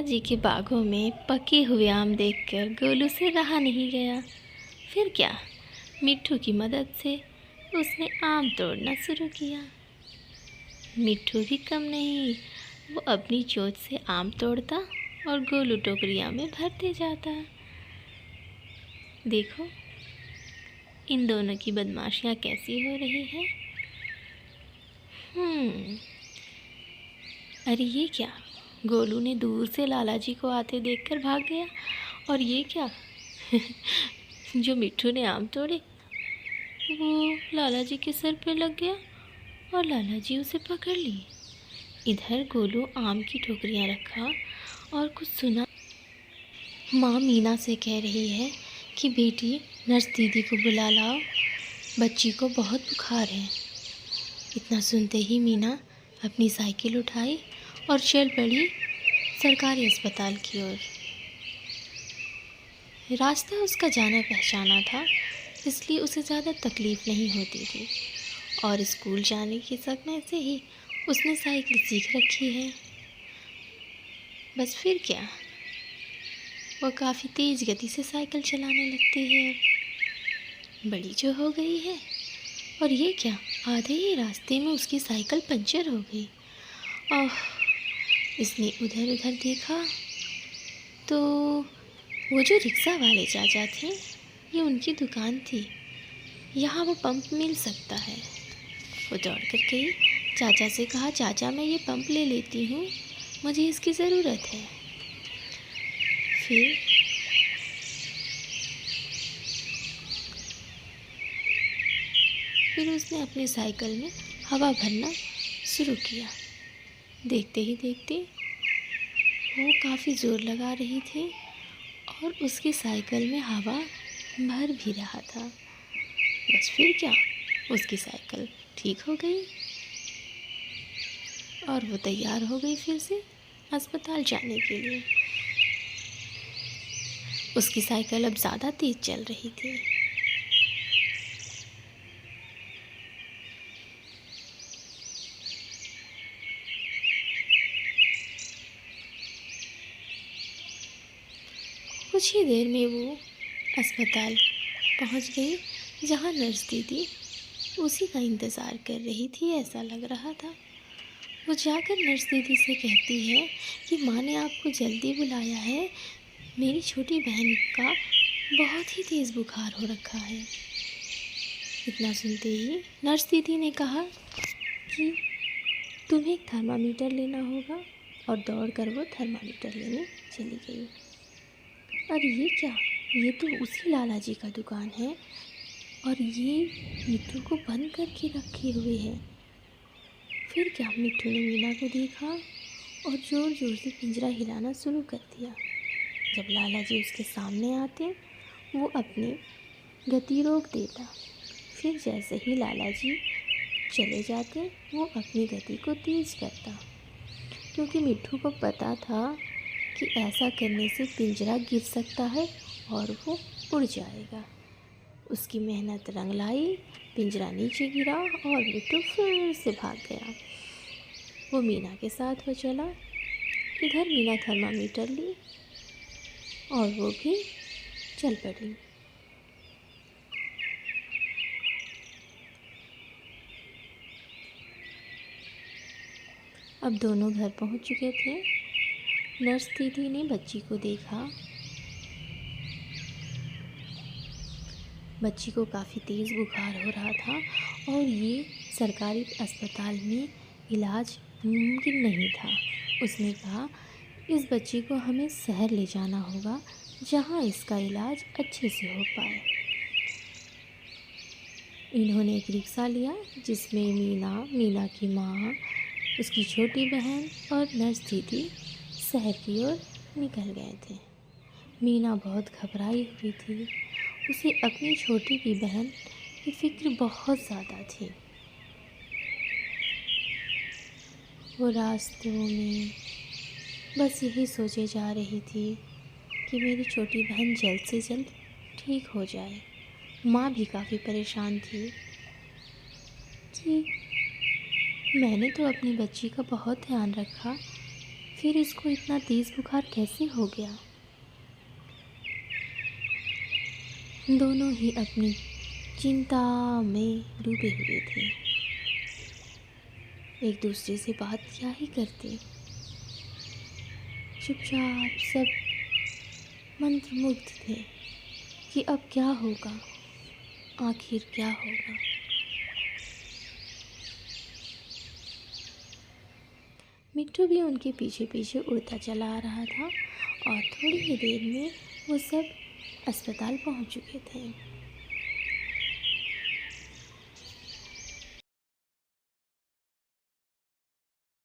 जी के बागों में पके हुए आम देखकर गोलू से रहा नहीं गया। फिर क्या, मिट्ठू की मदद से उसने आम तोड़ना शुरू किया। मिट्ठू भी कम नहीं, वो अपनी चोंच से आम तोड़ता और गोलू टोकरियाँ में भरते जाता। देखो इन दोनों की बदमाशियाँ कैसी हो रही हैं। अरे ये क्या, गोलू ने दूर से लाला जी को आते देखकर भाग गया। और ये क्या जो मिट्ठू ने आम तोड़े वो लाला जी के सर पर लग गया और लाला जी उसे पकड़ ली। इधर गोलू आम की टोकरियाँ रखा और कुछ सुना। माँ मीना से कह रही है कि बेटी नर्स दीदी को बुला लाओ, बच्ची को बहुत बुखार है। इतना सुनते ही मीना अपनी साइकिल उठाई और चल पड़ी सरकारी अस्पताल की ओर। रास्ता उसका जाना पहचाना था, इसलिए उसे ज़्यादा तकलीफ़ नहीं होती थी और स्कूल जाने के समय से ही उसने साइकिल सीख रखी है। बस फिर क्या, वो काफ़ी तेज़ गति से साइकिल चलाने लगती है। बड़ी जो हो गई है। और ये क्या, आधे ही रास्ते में उसकी साइकिल पंचर हो गई। ओह, इसने उधर उधर देखा तो वो जो रिक्शा वाले चाचा थे, ये उनकी दुकान थी। यहाँ वो पंप मिल सकता है। वो दौड़ कर गई, चाचा से कहा, चाचा मैं ये पंप ले लेती हूँ, मुझे इसकी ज़रूरत है। फिर उसने अपनी साइकिल में हवा भरना शुरू किया। देखते ही देखते वो काफ़ी ज़ोर लगा रही थी और उसकी साइकिल में हवा भर भी रहा था। बस फिर क्या, उसकी साइकिल ठीक हो गई और वो तैयार हो गई फिर से अस्पताल जाने के लिए। उसकी साइकिल अब ज़्यादा तेज़ चल रही थी। कुछ ही देर में वो अस्पताल पहुंच गई, जहां नर्स दीदी उसी का इंतज़ार कर रही थी, ऐसा लग रहा था। वो जाकर नर्स दीदी से कहती है कि माँ ने आपको जल्दी बुलाया है, मेरी छोटी बहन का बहुत ही तेज़ बुखार हो रखा है। इतना सुनते ही नर्स दीदी ने कहा कि तुम्हें एक थर्मामीटर लेना होगा और दौड़कर वो थर्मामीटर लेने चली गई। अरे ये क्या, ये तो उसी लाला जी का दुकान है और ये मिट्ठू को बंद करके रखे हुए है। फिर क्या, मिट्ठू ने मीना को देखा और ज़ोर ज़ोर से पिंजरा हिलाना शुरू कर दिया। जब लाला जी उसके सामने आते वो अपनी गति रोक देता। फिर जैसे ही लाला जी चले जाते वो अपनी गति को तेज़ करता, क्योंकि मिट्ठू को पता था कि ऐसा करने से पिंजरा गिर सकता है और वो उड़ जाएगा। उसकी मेहनत रंग लाई, पिंजरा नीचे गिरा और मिट्ठू फिर से भाग गया। वो मीना के साथ हो चला। इधर मीना थर्मामीटर ली और वो भी चल पड़ी। अब दोनों घर पहुंच चुके थे। नर्स दीदी ने बच्ची को देखा। बच्ची को काफ़ी तेज़ बुखार हो रहा था और ये सरकारी अस्पताल में इलाज मुमकिन नहीं था। उसने कहा, इस बच्ची को हमें शहर ले जाना होगा, जहाँ इसका इलाज अच्छे से हो पाए। इन्होंने एक रिक्शा लिया जिसमें मीना की माँ, उसकी छोटी बहन और नर्स दीदी शहर की ओर निकल गए थे। मीना बहुत घबराई हुई थी। उसे अपनी छोटी की बहन की फिक्र बहुत ज़्यादा थी। वो रास्तों में बस यही सोचे जा रही थी कि मेरी छोटी बहन जल्द से जल्द ठीक हो जाए। माँ भी काफ़ी परेशान थी कि मैंने तो अपनी बच्ची का बहुत ध्यान रखा, फिर इसको इतना तेज़ बुखार कैसे हो गया? दोनों ही अपनी चिंता में डूबे हुए थे। एक दूसरे से बात क्या ही करते। चुपचाप सब मंत्रमुग्ध थे कि अब क्या होगा, आखिर क्या होगा। मिट्टू भी उनके पीछे पीछे उड़ता चला आ रहा था और थोड़ी ही देर में वो सब अस्पताल पहुंच चुके थे।